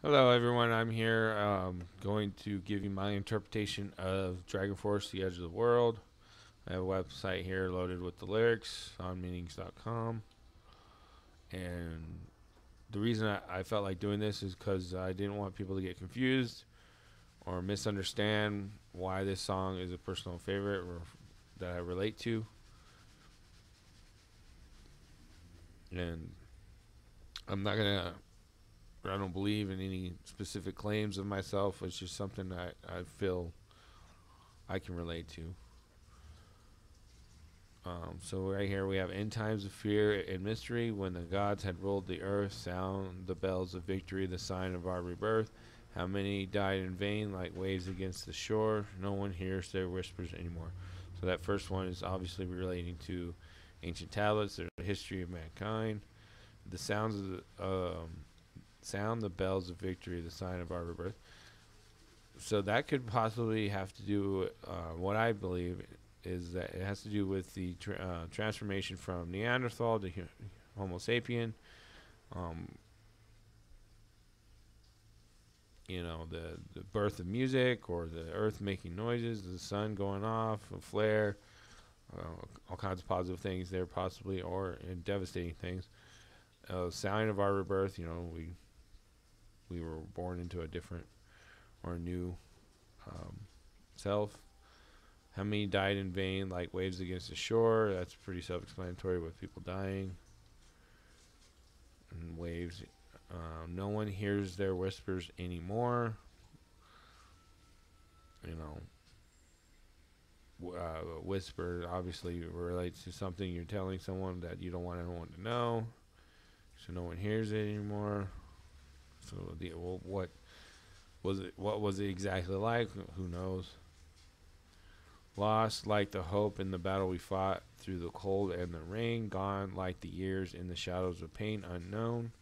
Hello, everyone. I'm here going to give you my interpretation of DragonForce, The Edge of the World. I have a website here loaded with the lyrics on meanings.com. And the reason I felt like doing this is because I didn't want people to get confused or misunderstand why this song is a personal favorite or that I relate to. And I'm not going to I don't believe in any specific claims of myself. It's just something that I feel I can relate to. So right here we have end times of fear and mystery. When the gods had ruled the earth, sound the bells of victory, the sign of our rebirth. How many died in vain, like waves against the shore? No one hears their whispers anymore. So that first one is obviously relating to ancient tablets, the history of mankind. The sounds of sound the bells of victory, the sign of our rebirth. So that could possibly have to do what I believe is that it has to do with the transformation from Neanderthal to Homo sapien. Um, the birth of music, or the earth making noises, the sun going off, a flare, all kinds of positive things there possibly, or devastating things. Sign of our rebirth. We were born into a different or a new um, self. How many died in vain, like waves against the shore? That's pretty self-explanatory with people dying and waves. No one hears their whispers anymore. You know, whisper obviously relates to something you're telling someone that you don't want anyone to know. So no one hears it anymore. So what was it? What was it exactly like? Who knows? Lost like the hope in the battle we fought through the cold and the rain. Gone like the years in the shadows of pain. Unknown.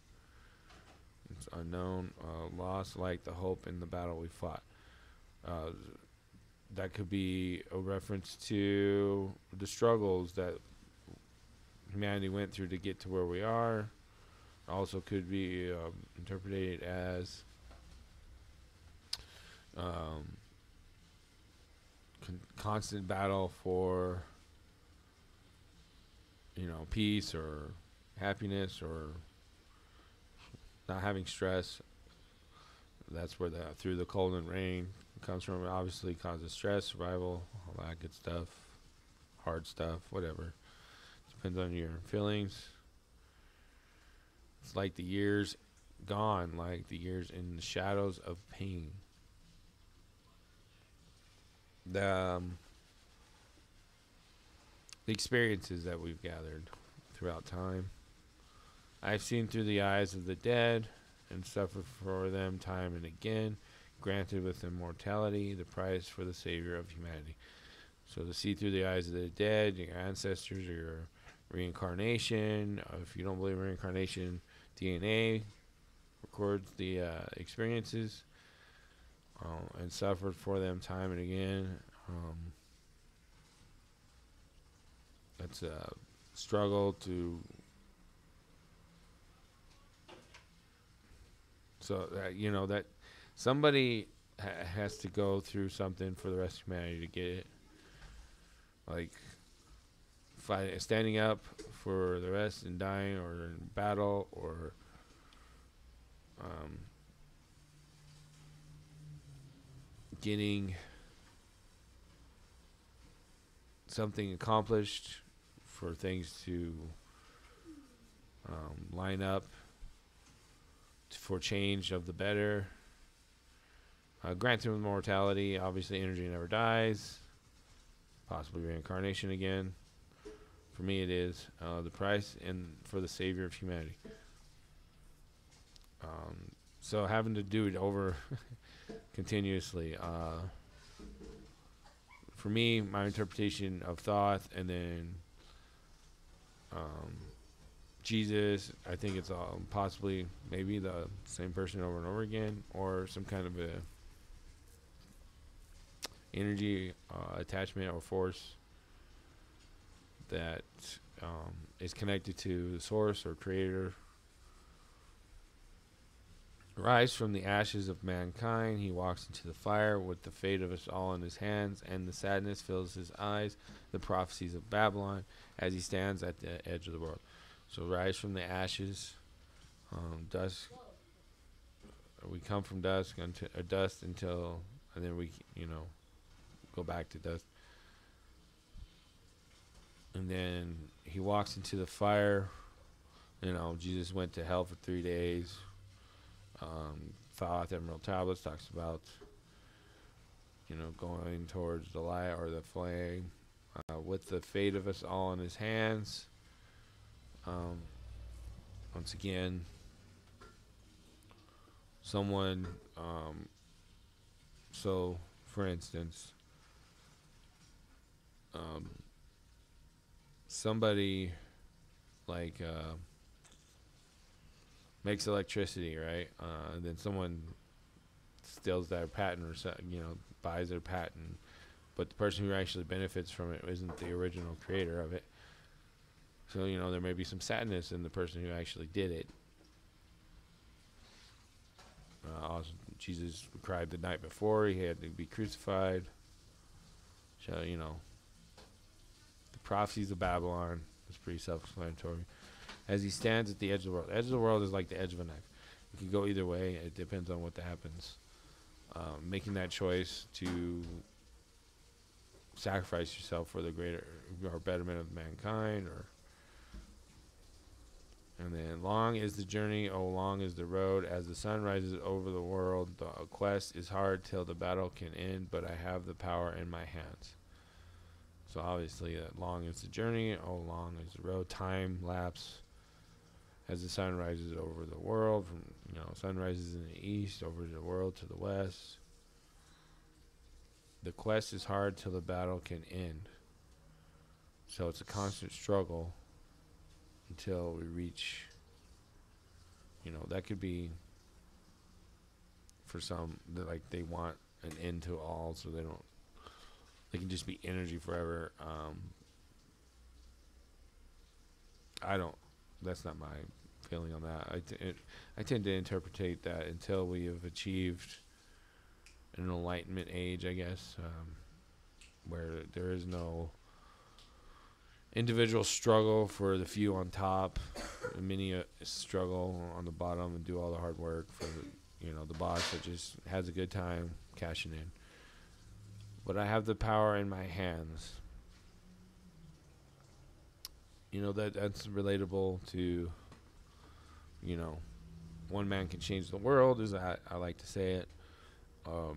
It's unknown. Lost like the hope in the battle we fought. Uh, that could be a reference to the struggles that humanity went through to get to where we are. Also could be interpreted as um, constant battle for peace or happiness or not having stress. That's where the through the cold and rain comes from. It obviously causes stress, survival, all that good stuff, hard stuff, whatever. Depends on your feelings. It's like the years gone, like the years in the shadows of pain. The the experiences that we've gathered throughout time. I've seen through the eyes of the dead and suffered for them time and again, granted with immortality, the price for the Savior of humanity. So to see through the eyes of the dead, your ancestors, your reincarnation. If you don't believe in reincarnation, DNA records the experiences and suffered for them time and again. That's a struggle to. So that somebody has to go through something for the rest of humanity to get it. Like standing up for the rest and dying, or in battle, or um, getting something accomplished, for things to line up for change of the better. Granted immortality, obviously energy never dies. Possibly reincarnation again. For me, it is the price and for the Savior of humanity. So having to do it over continuously. For me, my interpretation of Thoth, and then Jesus, I think it's possibly maybe the same person over and over again, or some kind of a energy attachment or force that is connected to the source or creator Rise from the ashes of mankind, he walks into the fire with the fate of us all in his hands, and the sadness fills his eyes, the prophecies of Babylon, as he stands at the edge of the world. So rise from the ashes, dusk. We come from dusk until dust until, and then we, go back to dust. And then he walks into the fire. Jesus went to hell for 3 days. Fell out the emerald tablets talks about, going towards the light or the flame, with the fate of us all in his hands. Once again, someone, so for instance, somebody like makes electricity, right? And then someone steals their patent or buys their patent, but the person who actually benefits from it isn't the original creator of it. So there may be some sadness in the person who actually did it. Also, Jesus cried the night before he had to be crucified. So the prophecies of Babylon is pretty self-explanatory. As he stands at the edge of the world. The edge of the world is like the edge of a knife. It can go either way. It depends on what happens. Making that choice to sacrifice yourself for the greater or betterment of mankind, and then long is the journey, oh long is the road. As the sun rises over the world, the quest is hard till the battle can end, but I have the power in my hands. So obviously, long is the journey, oh long is the road. Time lapse. As the sun rises over the world, from sun rises in the east over the world to the west. The quest is hard till the battle can end. So it's a constant struggle until we reach. That could be for some like they want an end to all, so they can just be energy forever. That's not my feeling on that. I tend to interpret that until we have achieved an enlightenment age, I guess, where there is no individual struggle for the few on top, many struggle on the bottom and do all the hard work for the boss that just has a good time cashing in. But I have the power in my hands. That's relatable to, one man can change the world, as I like to say it. A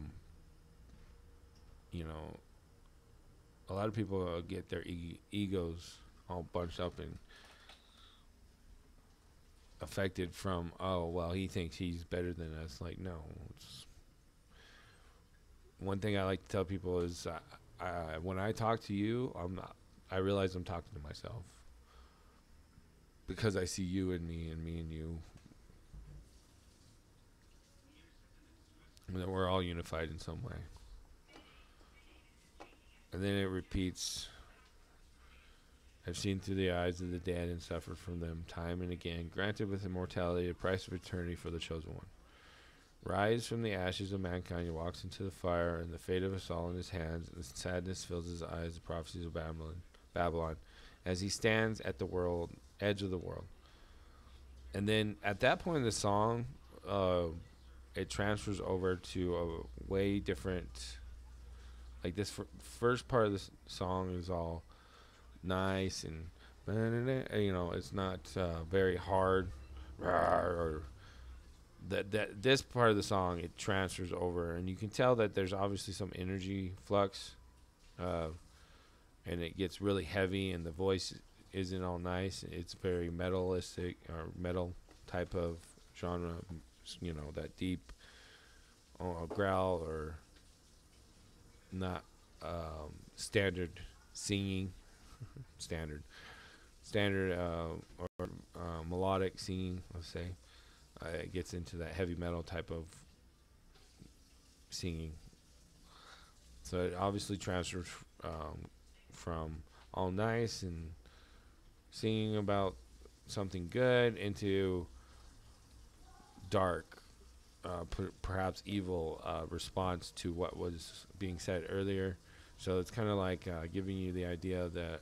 lot of people get their egos all bunched up and affected from, oh, well, he thinks he's better than us. Like, no. One thing I like to tell people is when I talk to you, I realize I'm talking to myself. Because I see you and me and you. And that we're all unified in some way. And then it repeats. I've seen through the eyes of the dead and suffered from them time and again, granted with immortality a price of eternity for the chosen one. Rise from the ashes of mankind, he walks into the fire, and the fate of us all in his hands, and sadness fills his eyes, the prophecies of Babylon, as he stands at the edge of the world. And then at that point in the song, it transfers over to a way different. Like this first part of the song is all nice and it's not very hard, or that this part of the song it transfers over, and you can tell that there's obviously some energy flux, and it gets really heavy, and the voice isn't all nice. It's very metalistic or metal type of genre, that deep growl or not standard singing, standard or melodic singing, let's say. It gets into that heavy metal type of singing. So it obviously transfers from all nice and singing about something good into dark perhaps evil response to what was being said earlier. So it's kind of like giving you the idea that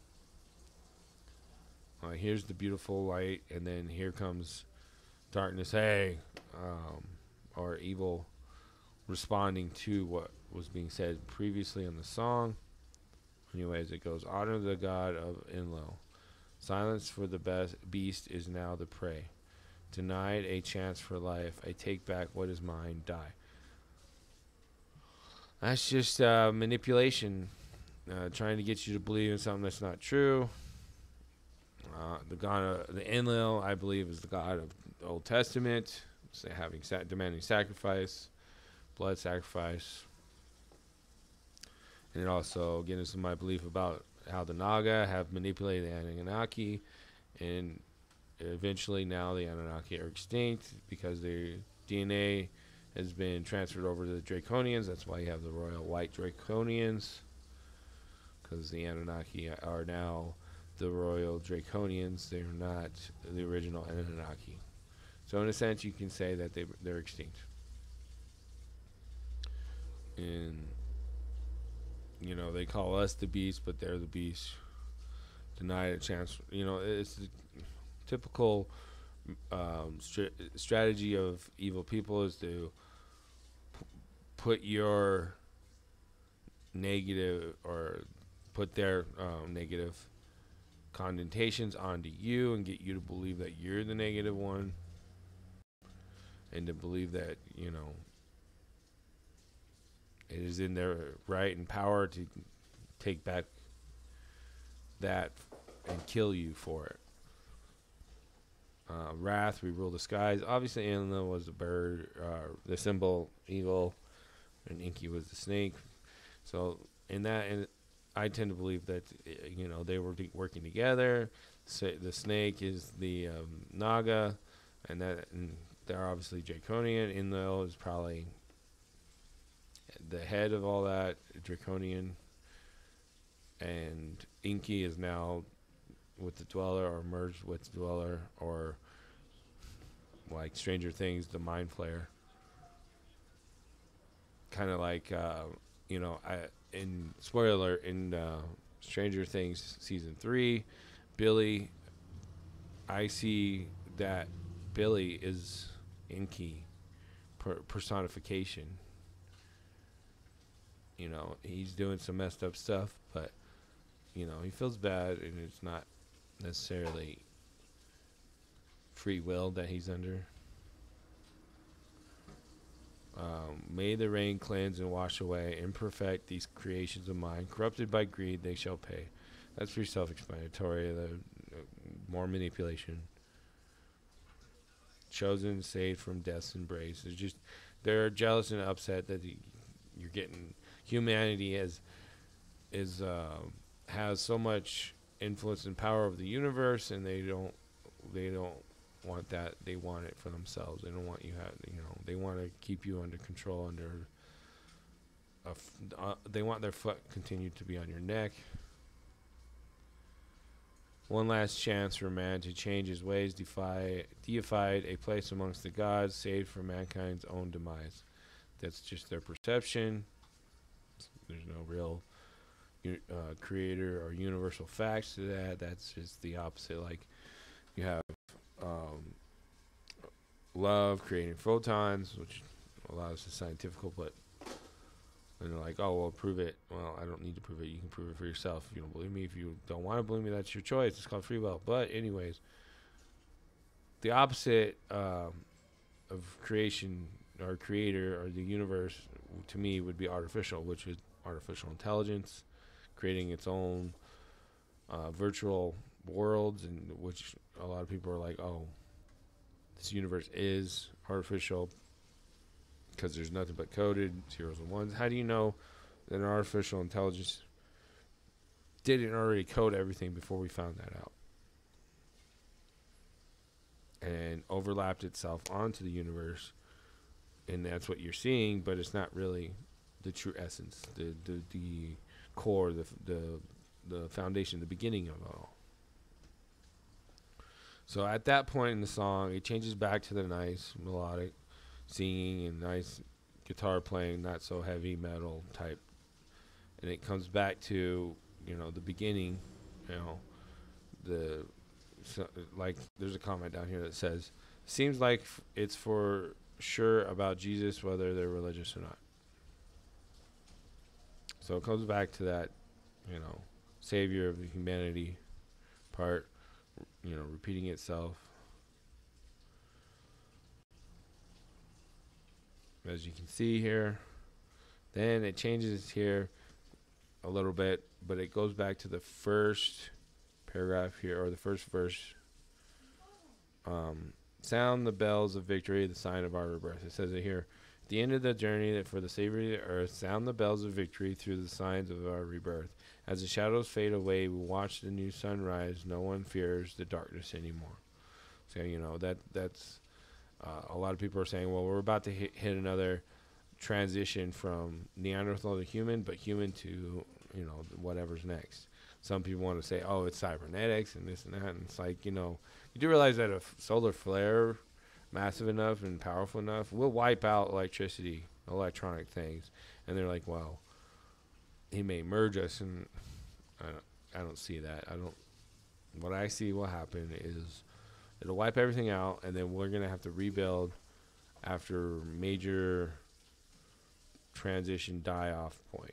here's the beautiful light, and then here comes darkness. Hey, or evil responding to what was being said previously in the song. Anyways, it goes, honor the god of Enlil. Silence for the beast is now the prey. Denied a chance for life. I take back what is mine. Die. That's just manipulation. Trying to get you to believe in something that's not true. The god of the Enlil, I believe, is the god of the Old Testament. So demanding sacrifice, blood sacrifice. And it also gets into my belief about how the Naga have manipulated the Anunnaki, and eventually now the Anunnaki are extinct because their DNA has been transferred over to the Draconians. That's why you have the royal white Draconians, because the Anunnaki are now the royal Draconians. They're not the original Anunnaki. So in a sense, you can say that they're extinct. And you know, they call us the beast, but they're the beast. Denied a chance. You know, it's the typical strategy of evil people is to put your negative, or put their negative connotations onto you and get you to believe that you're the negative one, and to believe that, you know, it is in their right and power to take back that and kill you for it. Wrath, we rule the skies. Obviously, Enlil was the bird, the symbol evil, and Enki was the snake. So in that, and I tend to believe that, you know, they were working together. So the snake is the Naga, and they're obviously Draconian. Enlil is probably the head of all that, Draconian, and Enki is now with the Dweller, or merged with the Dweller, or like Stranger Things, the Mind Flayer. Kind of like, you know, in spoiler, in Stranger Things season 3, Billy, I see that Billy is Enki personification. You know, he's doing some messed up stuff, but, you know, he feels bad, and it's not necessarily free will that he's under. May the rain cleanse and wash away and perfect these creations of mine. Corrupted by greed, they shall pay. That's pretty self-explanatory. More manipulation. Chosen, saved from death's embrace. They're jealous and upset that you're getting. Humanity has so much influence and power over the universe, and they don't want that. They want it for themselves. They don't want they want to keep you under control, they want their foot continued to be on your neck. One last chance for man to change his ways, deified a place amongst the gods, saved from mankind's own demise. That's just their perception. There's no real creator or universal facts to that. That's just the opposite. Like, you have love creating photons, which a lot of this is scientific, but and they're like, oh, well, prove it. Well, I don't need to prove it. You can prove it for yourself. If you don't believe me, if you don't want to believe me, that's your choice. It's called free will. But anyways, the opposite of creation or creator or the universe, to me, would be artificial, which is artificial intelligence creating its own virtual worlds, and which a lot of people are like, oh, this universe is artificial because there's nothing but coded zeros and ones. How do you know that an artificial intelligence didn't already code everything before we found that out and overlapped itself onto the universe? And that's what you're seeing, but it's not really the true essence, the core, the foundation, the beginning of it all. So at that point in the song, it changes back to the nice melodic singing and nice guitar playing, not so heavy metal type. And it comes back to, the beginning, you know, like there's a comment down here that says, seems like it's for sure about Jesus, whether they're religious or not. So it comes back to that, savior of the humanity part, repeating itself. As you can see here, then it changes here a little bit, but it goes back to the first paragraph here, or the first verse. Sound the bells of victory, the sign of our rebirth. It says it here. At the end of the journey that for the Savior of the earth, sound the bells of victory through the signs of our rebirth. As the shadows fade away, we watch the new sun rise. No one fears the darkness anymore. So, that's a lot of people are saying, well, we're about to hit another transition from Neanderthal to human, but human to, whatever's next. Some people want to say, oh, it's cybernetics and this and that. And it's like, you do realize that a solar flare, massive enough and powerful enough, will wipe out electricity, electronic things. And they're like, well, he may merge us. And I don't see that. What I see will happen is it'll wipe everything out, and then we're going to have to rebuild after major transition die-off point.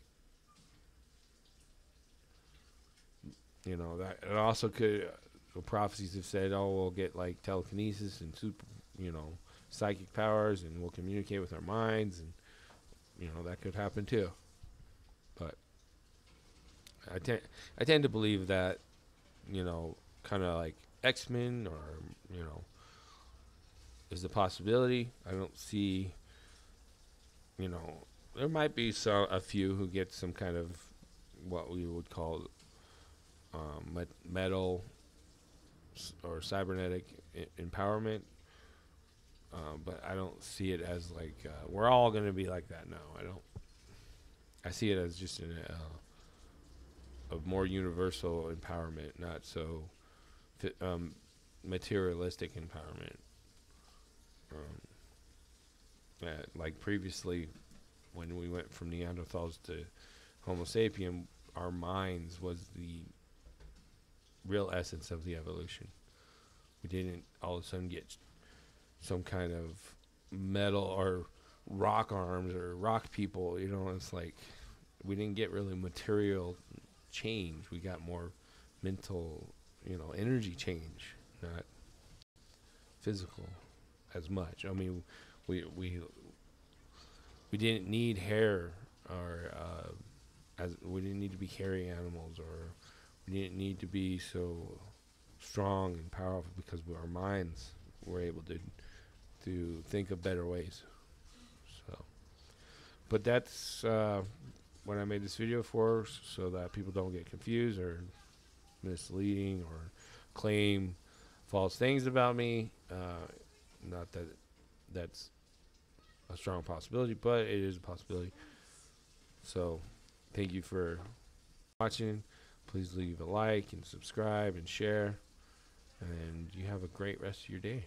That it also could, prophecies have said, oh, we'll get like telekinesis and super, psychic powers, and we'll communicate with our minds, and that could happen too. But I tend to believe that, kind of like X-Men, or is a possibility. I don't see, there might be a few who get some kind of what we would call metal or cybernetic empowerment, but I don't see it as like we're all going to be like that. No, I see it as just a more universal empowerment, not so materialistic empowerment. Like previously, when we went from Neanderthals to Homo sapien, our minds was the real essence of the evolution. We didn't all of a sudden get some kind of metal or rock arms or rock people. It's like we didn't get really material change. We got more mental, energy change, not physical as much. I mean, we didn't need hair, or as we didn't need to be hairy animals, or we didn't need to be so strong and powerful, because our minds were able to think of better ways. So, but that's what I made this video for, so that people don't get confused or misleading or claim false things about me. Not that that's a strong possibility, but it is a possibility. So thank you for watching. Please leave a like and subscribe and share, and you have a great rest of your day.